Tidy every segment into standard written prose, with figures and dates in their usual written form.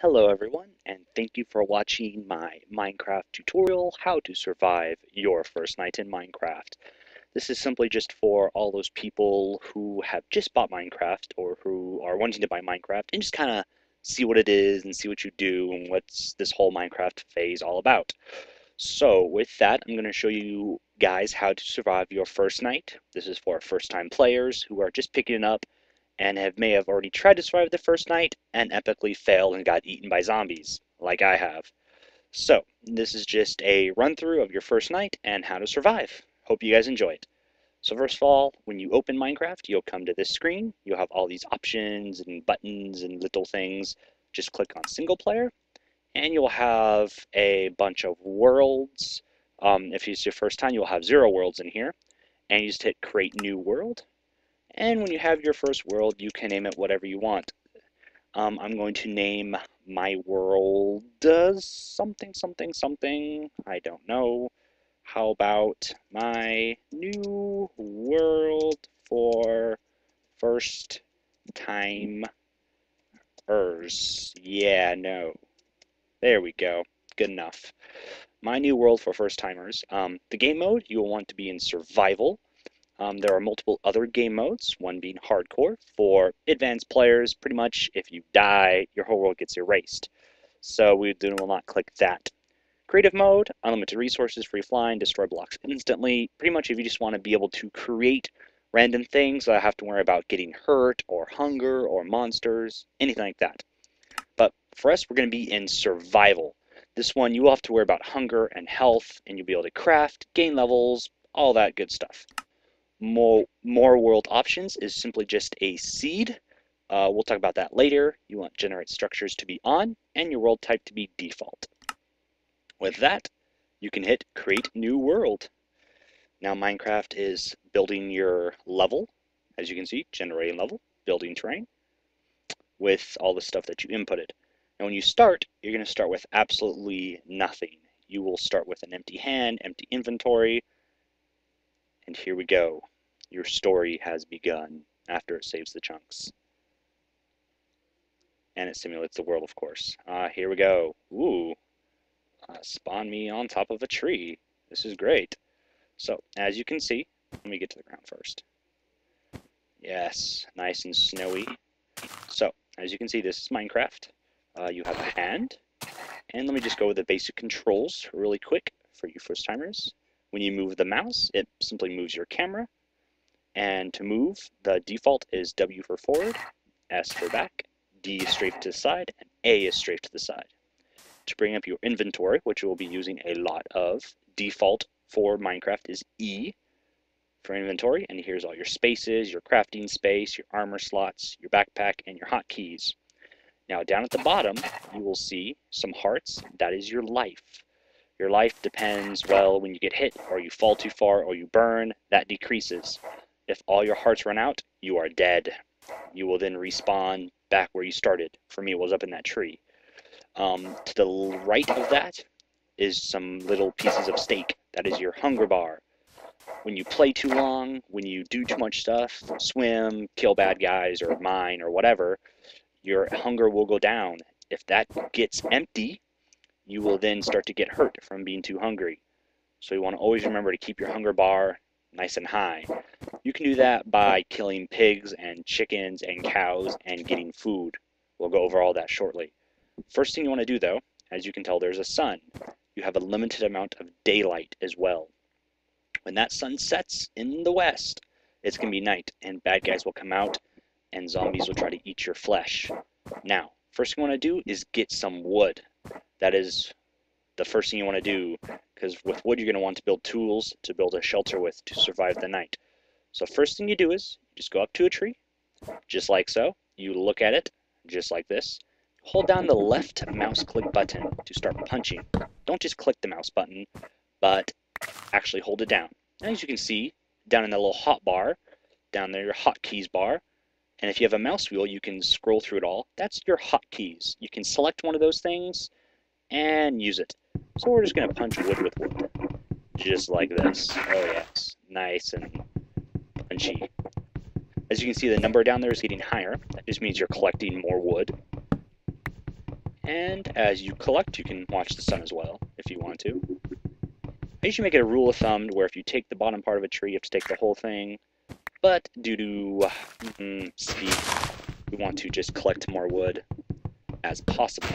Hello everyone, and thank you for watching my Minecraft tutorial, How to Survive Your First Night in Minecraft. This is simply just for all those people who have just bought Minecraft or who are wanting to buy Minecraft and just kind of see what it is and see what you do and what's this whole Minecraft phase all about. So with that, I'm going to show you guys how to survive your first night. This is for first-time players who are just picking it up and may have already tried to survive the first night and epically failed and got eaten by zombies, like I have. So, this is just a run-through of your first night and how to survive. Hope you guys enjoy it. So first of all, when you open Minecraft, you'll come to this screen. You'll have all these options and buttons and little things. Just click on single player, and you'll have a bunch of worlds. If it's your first time, you'll have 0 worlds in here. And you just hit create new world. And when you have your first world, you can name it whatever you want. I'm going to name my world something, something, something. I don't know. How about my new world for first timers? Yeah, no. There we go. Good enough. My new world for first timers. The game mode, you will want to be in survival. There are multiple other game modes, one being hardcore. For advanced players, pretty much if you die, your whole world gets erased. So we will not click that. Creative mode, unlimited resources, free flying, destroy blocks instantly. Pretty much if you just want to be able to create random things without have to worry about getting hurt or hunger or monsters, anything like that. But for us, we're going to be in survival. This one, you will have to worry about hunger and health, and you'll be able to craft, gain levels, all that good stuff. More world options is simply just a seed. We'll talk about that later. You want generate structures to be on and your world type to be default. With that, you can hit create new world. Now Minecraft is building your level. As you can see, generating level, building terrain with all the stuff that you inputted. And when you start, you're going to start with absolutely nothing. You will start with an empty hand, empty inventory, and here we go. Your story has begun after it saves the chunks. And it simulates the world, of course. Here we go. Ooh. Spawn me on top of a tree. This is great. So, as you can see, let me get to the ground first. Yes, nice and snowy. So, as you can see, this is Minecraft. You have a hand. And let me just go with the basic controls really quick for you first timers. When you move the mouse, it simply moves your camera. And to move, the default is W for forward, S for back, D is straight to the side, and A is straight to the side. To bring up your inventory, which we'll be using a lot of, default for Minecraft is E for inventory, and here's all your spaces, your crafting space, your armor slots, your backpack, and your hotkeys. Now down at the bottom, you will see some hearts. That is your life. Your life depends, well, when you get hit, or you fall too far, or you burn, that decreases. If all your hearts run out, you are dead. You will then respawn back where you started. For me, it was up in that tree. To the right of that is some little pieces of steak. That is your hunger bar. When you play too long, when you do too much stuff, swim, kill bad guys, or mine, or whatever, your hunger will go down. If that gets empty, you will then start to get hurt from being too hungry. So you want to always remember to keep your hunger bar nice and high. You can do that by killing pigs and chickens and cows and getting food. We'll go over all that shortly. First thing you want to do though, as you can tell, there's a sun. You have a limited amount of daylight as well. When that sun sets in the west, it's going to be night and bad guys will come out and zombies will try to eat your flesh. Now, first thing you want to do is get some wood. That is the first thing you want to do, because with wood you're going to want to build tools to build a shelter with to survive the night. So first thing you do is you just go up to a tree, just like so. You look at it, just like this. Hold down the left mouse click button to start punching. Don't just click the mouse button, but actually hold it down. And as you can see, down in the little hot bar, down there, your hotkeys bar, and if you have a mouse wheel, you can scroll through it all. That's your hotkeys. You can select one of those things and use it. So we're just going to punch wood with wood, just like this. Oh yes, nice and punchy. As you can see, the number down there is getting higher. That just means you're collecting more wood. And as you collect, you can watch the sun as well, if you want to. I usually make it a rule of thumb where if you take the bottom part of a tree, you have to take the whole thing. But due to speed, we want to just collect more wood as possible.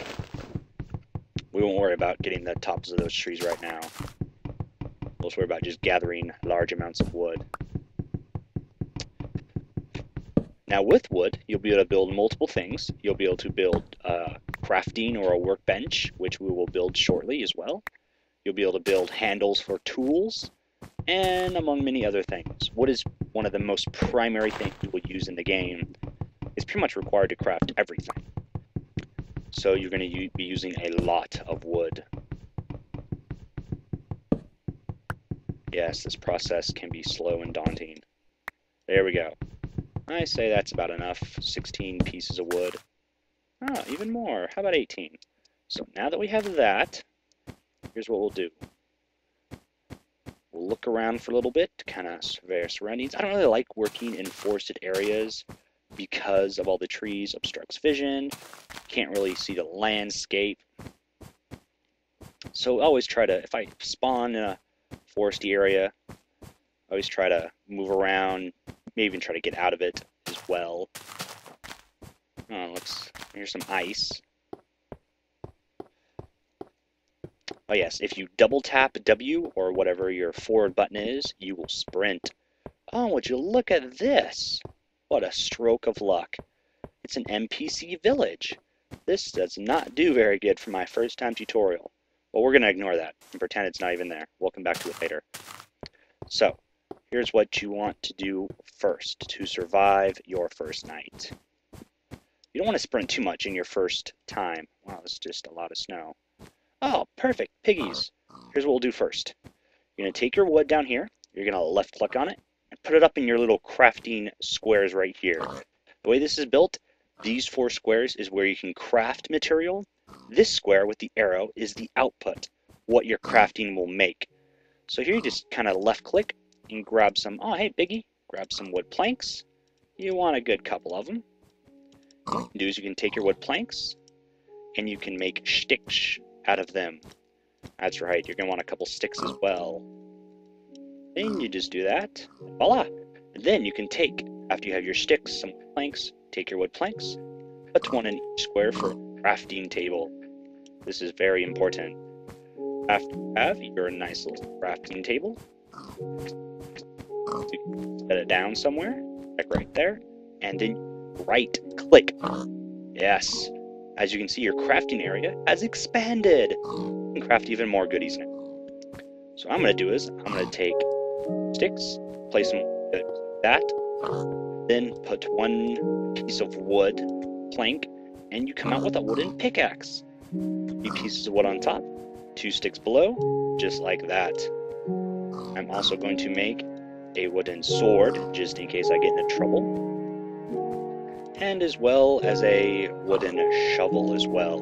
We won't worry about getting the tops of those trees right now. We'll just worry about just gathering large amounts of wood. Now with wood, you'll be able to build multiple things. You'll be able to build a crafting or a workbench, which we will build shortly as well. You'll be able to build handles for tools, and among many other things. Wood is one of the most primary things we will use in the game. It's pretty much required to craft everything. So you're going to be using a lot of wood. Yes, this process can be slow and daunting. There we go. I say that's about enough. 16 pieces of wood. Ah, even more. How about 18? So now that we have that, here's what we'll do. We'll look around for a little bit to kind of survey our surroundings. I don't really like working in forested areas because of all the trees, obstructs vision. Can't really see the landscape. So always try to, if I spawn in a foresty area, always try to move around, maybe even try to get out of it as well. Oh, here's some ice. Oh yes, if you double tap W or whatever your forward button is, you will sprint. Oh, would you look at this? What a stroke of luck. It's an NPC village. This does not do very good for my first time tutorial. Well, we're going to ignore that and pretend it's not even there. We'll come back to it later. So, here's what you want to do first to survive your first night. You don't want to sprint too much in your first time. Wow, that's just a lot of snow. Oh, perfect. Piggies. Here's what we'll do first. You're going to take your wood down here. You're going to left click on it and put it up in your little crafting squares right here. The way this is built, these 4 squares is where you can craft material. This square with the arrow is the output, what your crafting will make. So here you just kind of left click and grab some, oh hey Biggie, grab some wood planks. You want a good couple of them. What you can do is you can take your wood planks and you can make sticks out of them. That's right, you're going to want a couple sticks as well. Then you just do that, voila. And then you can take, after you have your sticks, some planks, take your wood planks, put one in each square for a crafting table. This is very important. After you have your nice little crafting table, you can set it down somewhere, like right there, and then right click. Yes, as you can see, your crafting area has expanded. You can craft even more goodies now. So what I'm going to do is, I'm going to take sticks, place them like that, then put one piece of wood plank, and you come out with a wooden pickaxe. 3 pieces of wood on top, 2 sticks below, just like that. I'm also going to make a wooden sword, just in case I get into trouble. And as well as a wooden shovel as well.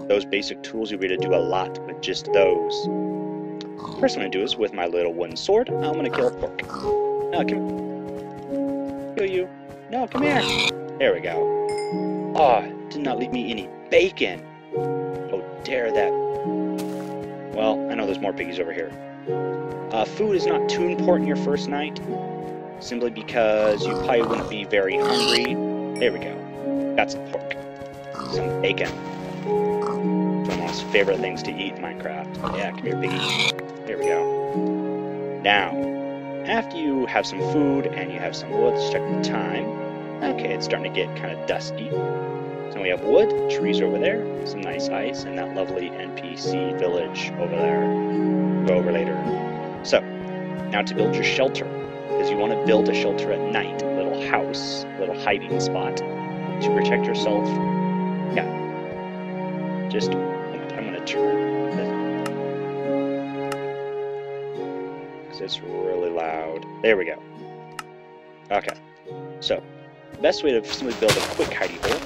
Those basic tools, you'll be able to do a lot with just those. First I'm going to do is, with my little wooden sword, I'm going to kill a pork. No, come here. Kill you. No, come here. There we go. Oh, did not leave me any bacon. Oh, dare that. Well, I know there's more piggies over here. Food is not too important your first night, simply because you probably wouldn't be very hungry. There we go. Got some pork. Some bacon. One of my favorite things to eat in Minecraft. Yeah, come here, piggy. There we go. Now, after you have some food and you have some wood, let's check the time. Okay, it's starting to get kind of dusky. So we have wood, trees over there, some nice ice, and that lovely NPC village over there. We'll go over later. So, now to build your shelter, because you want to build a shelter at night, a little house, a little hiding spot to protect yourself. Yeah. Just, I'm going to turn this, because it's really loud. There we go. Okay. So, the best way to simply build a quick hidey hole,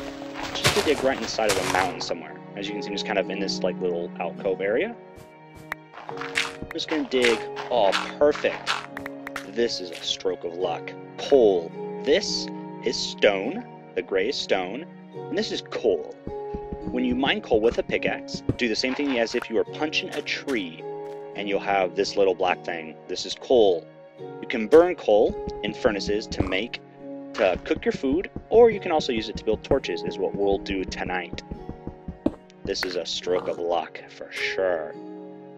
just to dig right inside of a mountain somewhere. As you can see, I'm just kind of in this like little alcove area. I'm just going to dig. Oh, perfect. This is a stroke of luck. Coal. This is stone, the gray stone, and this is coal. when you mine coal with a pickaxe, do the same thing as if you were punching a tree, and you'll have this little black thing. This is coal. You can burn coal in furnaces to cook your food, or you can also use it to build torches, is what we'll do tonight. This is a stroke of luck for sure.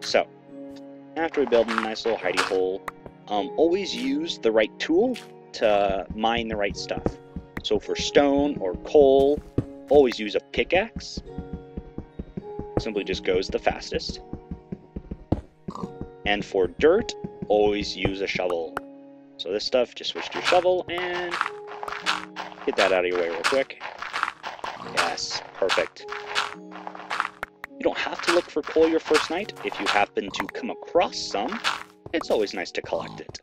So, after we build a nice little hidey hole, always use the right tool to mine the right stuff. So for stone or coal, always use a pickaxe. Simply just goes the fastest. And for dirt, always use a shovel. So this stuff, just switch to your shovel and get that out of your way real quick. Yes, perfect. You don't have to look for coal your first night. If you happen to come across some, it's always nice to collect it.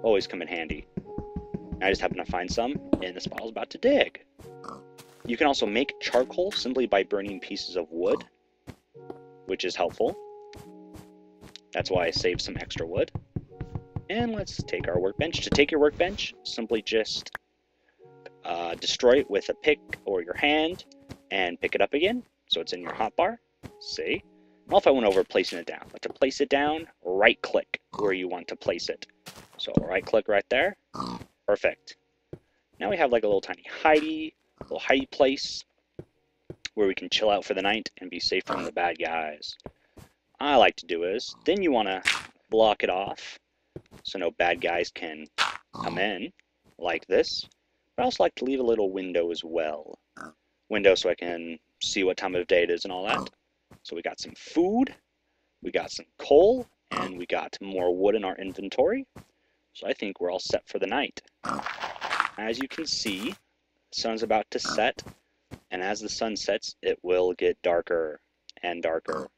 Always come in handy. I just happened to find some in the spot I was about to dig. You can also make charcoal simply by burning pieces of wood, which is helpful. That's why I saved some extra wood. And let's take our workbench. To take your workbench, simply just destroy it with a pick or your hand and pick it up again so it's in your hotbar. See? Now if I went over placing it down. But to place it down, right click where you want to place it. So right click right there. Perfect. Now we have like a little tiny hidey place where we can chill out for the night and be safe from the bad guys. I like to do is, then you want to block it off so no bad guys can come in like this. But I also like to leave a little window as well. Window so I can see what time of day it is and all that. So we got some food, we got some coal, and we got more wood in our inventory. So I think we're all set for the night. As you can see, the sun's about to set, and as the sun sets, it will get darker and darker.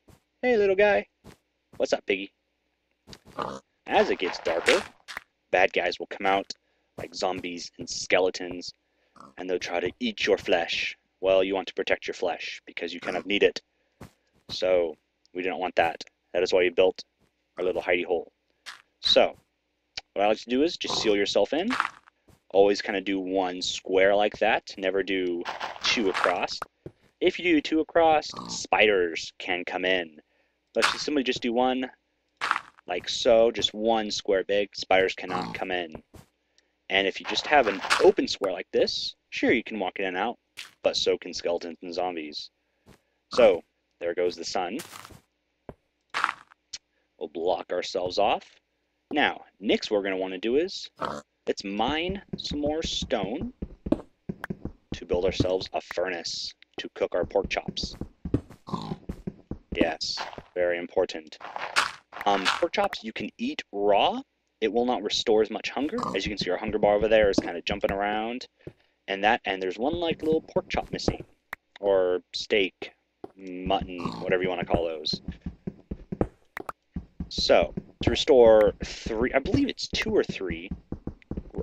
Hey, little guy. What's up, piggy? As it gets darker, bad guys will come out like zombies and skeletons, and they'll try to eat your flesh. Well, you want to protect your flesh because you kind of need it. So we didn't want that. That is why we built our little hidey hole. So what I like to do is just seal yourself in. Always kind of do one square like that. Never do two across. If you do two across, spiders can come in. Let's just simply just do one like so, just one square big. Spiders cannot come in. And if you just have an open square like this, sure, you can walk in and out, but so can skeletons and zombies. So there goes the sun. We'll block ourselves off. Now, next what we're going to want to do is, let's mine some more stone to build ourselves a furnace to cook our pork chops. Yes, very important. Pork chops you can eat raw. It will not restore as much hunger. As you can see, our hunger bar over there is kind of jumping around. And there's one like little pork chop missing. Or steak, mutton, whatever you want to call those. So, to restore 3, I believe it's 2 or 3,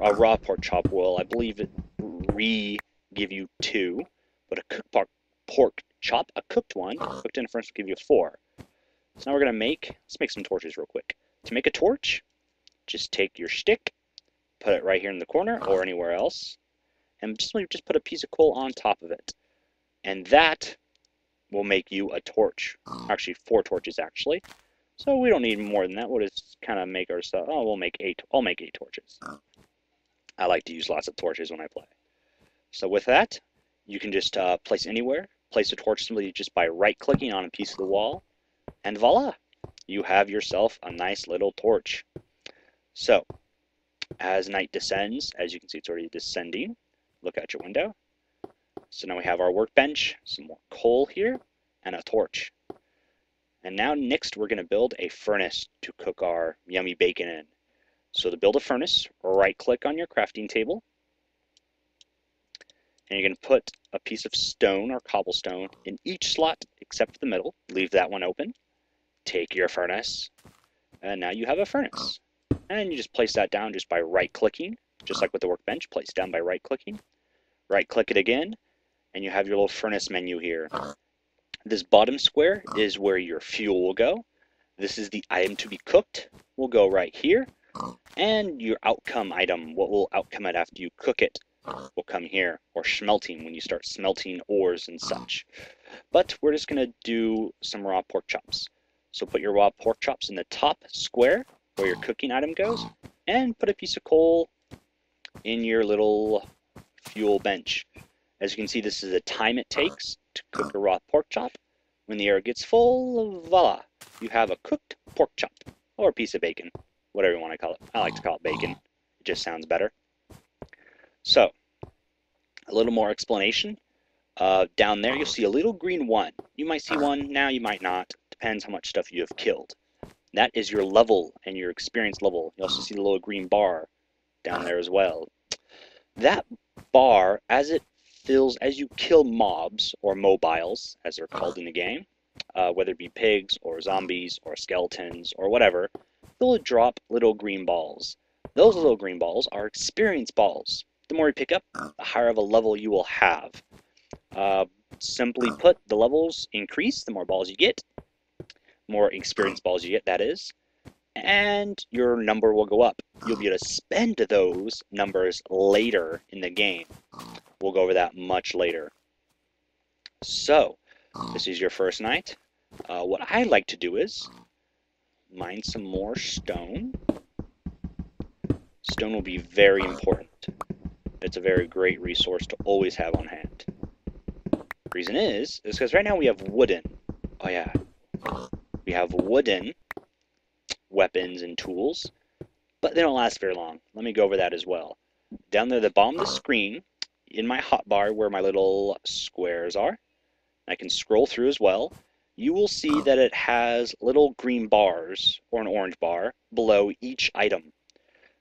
a raw pork chop will, I believe it give you 2, but a cooked pork chop, a cooked one, cooked in a furnace will give you 4. So now we're going to let's make some torches real quick. To make a torch, just take your stick, put it right here in the corner or anywhere else, and just put a piece of coal on top of it. And that will make you a torch. Actually, 4 torches actually. So we don't need more than that. We'll just kind of make ourselves, we'll make 8. I'll make 8 torches. I like to use lots of torches when I play. So with that, you can just place anywhere. Place a torch simply just by right-clicking on a piece of the wall. And voila! You have yourself a nice little torch. So, as night descends, as you can see it's already descending. Look out your window. So now we have our workbench, some more coal here, and a torch. And now next we're going to build a furnace to cook our yummy bacon in. So to build a furnace, right-click on your crafting table. And you're going to put a piece of stone or cobblestone in each slot except for the middle. Leave that one open. Take your furnace. And now you have a furnace. And you just place that down just by right-clicking. Just like with the workbench, place down by right-clicking. Right-click it again. And you have your little furnace menu here. This bottom square is where your fuel will go. This is the item to be cooked. Will go right here. And your outcome item, what will outcome it after you cook it, will come here. Or smelting, when you start smelting ores and such. But we're just going to do some raw pork chops. So put your raw pork chops in the top square where your cooking item goes, and put a piece of coal in your little fuel bench. As you can see, this is the time it takes to cook a raw pork chop. When the air gets full, voila, you have a cooked pork chop, or a piece of bacon, whatever you want to call it. I like to call it bacon. It just sounds better. So, a little more explanation. Down there, you'll see a little green one. You might see one now, you might not. Depends how much stuff you have killed. That is your level and your experience level. You also see the little green bar down there as well. That bar, as it fills, as you kill mobs, or mobiles, as they're called in the game, whether it be pigs, or zombies, or skeletons, or whatever, they'll drop little green balls. Those little green balls are experience balls. The more you pick up, the higher of a level you will have. Simply put, the levels increase the more balls you get, more experience balls you get, that is, and your number will go up. You'll be able to spend those numbers later in the game. We'll go over that much later. So, this is your first night. What I like to do is mine some more stone. Stone will be very important. It's a very great resource to always have on hand. The reason is because right now we have wooden. Oh yeah. We have wooden weapons and tools, but they don't last very long. Let me go over that as well. Down there at the bottom of the screen, in my hotbar where my little squares are, I can scroll through as well, you will see that it has little green bars, or an orange bar, below each item.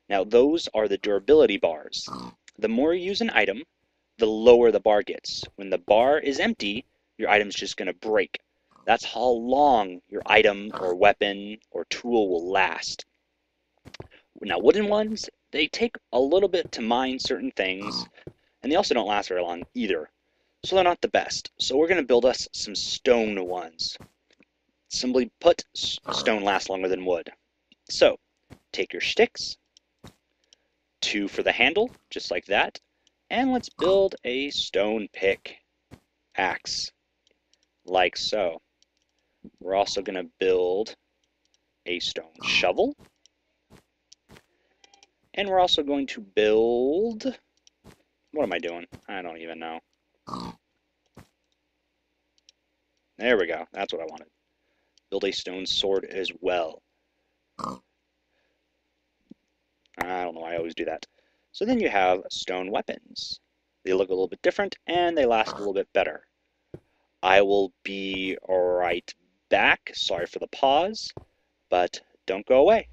Now those are the durability bars. The more you use an item, the lower the bar gets. When the bar is empty, your item's just going to break. That's how long your item or weapon or tool will last. Now wooden ones, they take a little bit to mine certain things, and they also don't last very long either. So they're not the best. So we're going to build us some stone ones. Simply put, stone lasts longer than wood. So, take your sticks, 2 for the handle, just like that, and let's build a stone pick axe, like so. We're also going to build a stone shovel, and we're also going to build, what am I doing? I don't even know. There we go, that's what I wanted. Build a stone sword as well. I don't know, I always do that. So then you have stone weapons. They look a little bit different, and they last a little bit better. I will be right back. Sorry for the pause, but don't go away.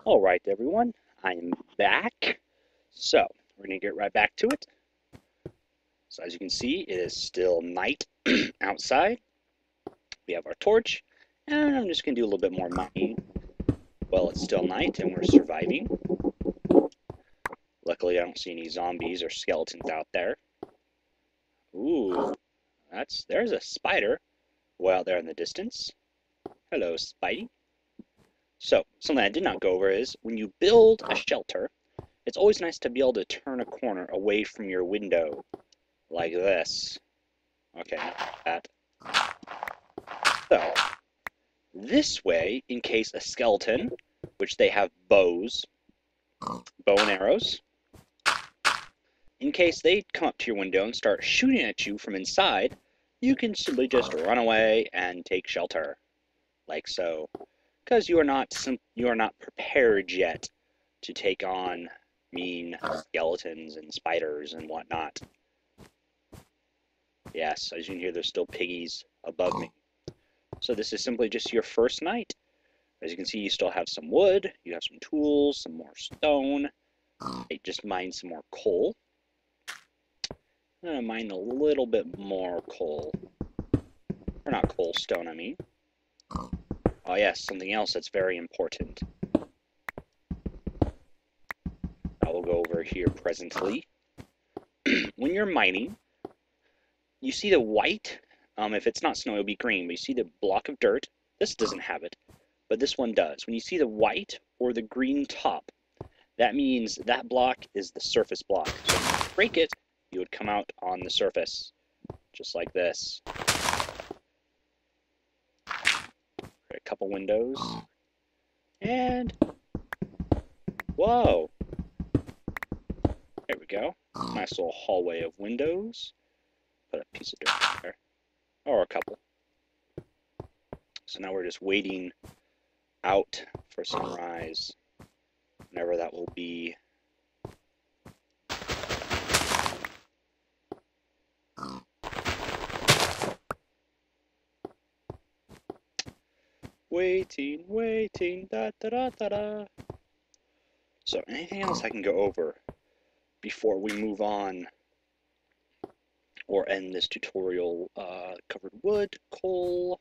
Alright, everyone, I'm back. So, we're going to get right back to it. So as you can see, it is still night outside. We have our torch, and I'm just going to do a little bit more mining. Well, it's still night, and we're surviving. Luckily, I don't see any zombies or skeletons out there. Ooh, there's a spider way out there in the distance. Hello, Spidey. So, something I did not go over is, when you build a shelter, it's always nice to be able to turn a corner away from your window, like this. Okay, not like that. So, this way, in case a skeleton, which they have bows, bow and arrows, in case they come up to your window and start shooting at you from inside, you can simply just run away and take shelter, like so, because you are not prepared yet to take on mean skeletons and spiders and whatnot. Yes, as you can hear, there's still piggies above me. So this is simply just your first night. As you can see, you still have some wood, you have some tools, some more stone. I just mined some more coal. I'm going to mine a little bit more coal. Or not coal, stone, I mean. Oh yes, something else that's very important. I will go over here presently. When you're mining, you see the white, if it's not snow, it'll be green, but you see the block of dirt. This doesn't have it, but this one does. When you see the white or the green top, that means that block is the surface block. So if you break it, you would come out on the surface, just like this. couple windows. And, whoa. There we go. Nice little hallway of windows. Put a piece of dirt there. Or a couple. So now we're just waiting out for sunrise. Whenever that will be. Waiting, waiting, da da da da da. So anything else I can go over before we move on or end this tutorial? Covered wood, coal,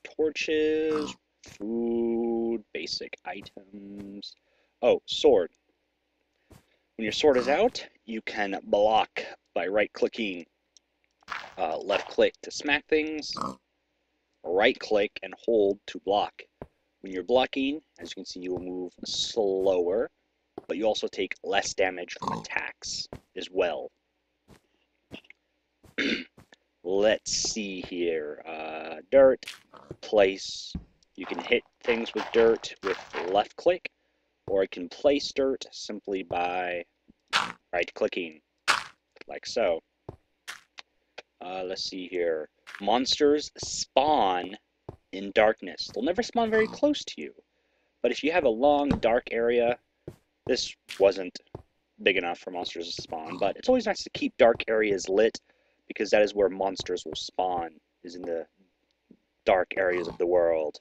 torches, food, basic items. Oh, sword. When your sword is out, you can block by right-clicking. Left click to smack things. Right click and hold to block. When you're blocking, as you can see, you will move slower, but you also take less damage from attacks as well. Let's see here. Dirt, place. You can hit things with dirt with left click, or I can place dirt simply by right clicking, like so. Let's see here. Monsters spawn in darkness. They'll never spawn very close to you. But if you have a long, dark area, this wasn't big enough for monsters to spawn, but it's always nice to keep dark areas lit, because that is where monsters will spawn, is in the dark areas of the world.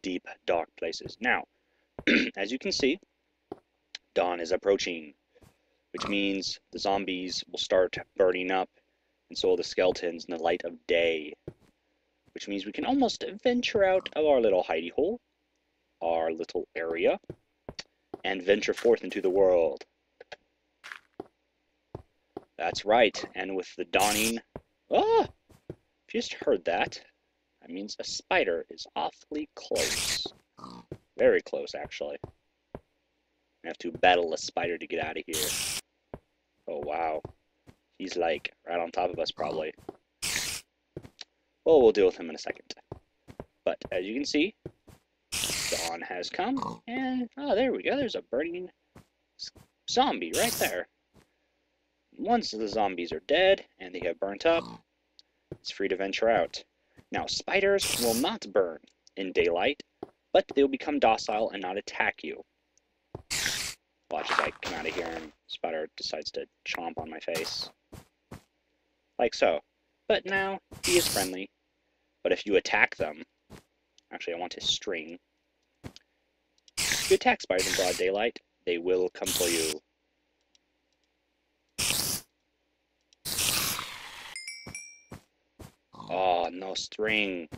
Deep, dark places. Now, as you can see, dawn is approaching, which means the zombies will start burning up, and so will the skeletons in the light of day, which means we can almost venture out of our little hidey hole, our little area, and venture forth into the world. That's right, and with the dawning... Ah! If you just heard that, that means a spider is awfully close. Very close, actually. I have to battle a spider to get out of here. Oh, wow. He's, like, right on top of us, probably. Well, we'll deal with him in a second. But, as you can see, dawn has come, and, oh, there we go. There's a burning zombie right there. Once the zombies are dead, and they have burnt up, it's free to venture out. Now, spiders will not burn in daylight, but they'll become docile and not attack you. Watch as I come out of here and spider decides to chomp on my face. Like so. But now, he is friendly. But if you attack them... Actually, I want his string. If you attack spiders in broad daylight, they will come for you. Oh, no string.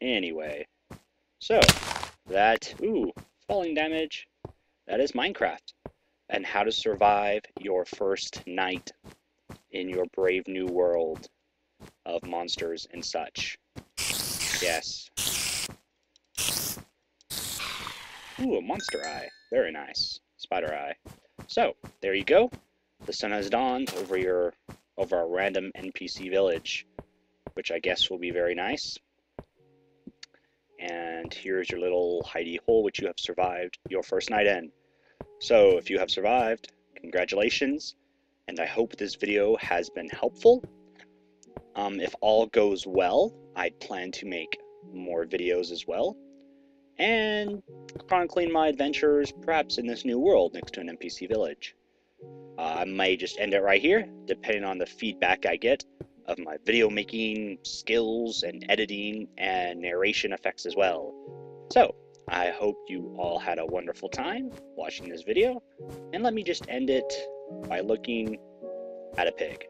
Anyway. So, that... Ooh, falling damage. That is Minecraft. And how to survive your first night in your brave new world of monsters and such. Yes. Ooh, a monster eye. Very nice. Spider eye. So, there you go. The sun has dawned over our random NPC village, which I guess will be very nice. And here's your little hidey hole which you have survived your first night in. So, if you have survived, congratulations, and I hope this video has been helpful. If all goes well, I plan to make more videos as well, and chronicling my adventures, perhaps in this new world next to an NPC village. I may just end it right here, depending on the feedback I get of my video making skills and editing and narration effects as well. So, I hope you all had a wonderful time watching this video, and let me just end it by looking at a pig.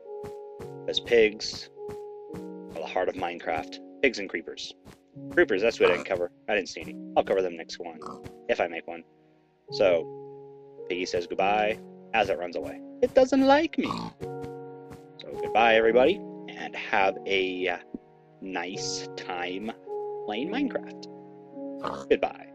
Because pigs are the heart of Minecraft. Pigs and creepers. Creepers, that's what I didn't cover. I didn't see any. I'll cover them next one, if I make one. So, Piggy says goodbye as it runs away. It doesn't like me. So, goodbye everybody, and have a nice time playing Minecraft. Goodbye.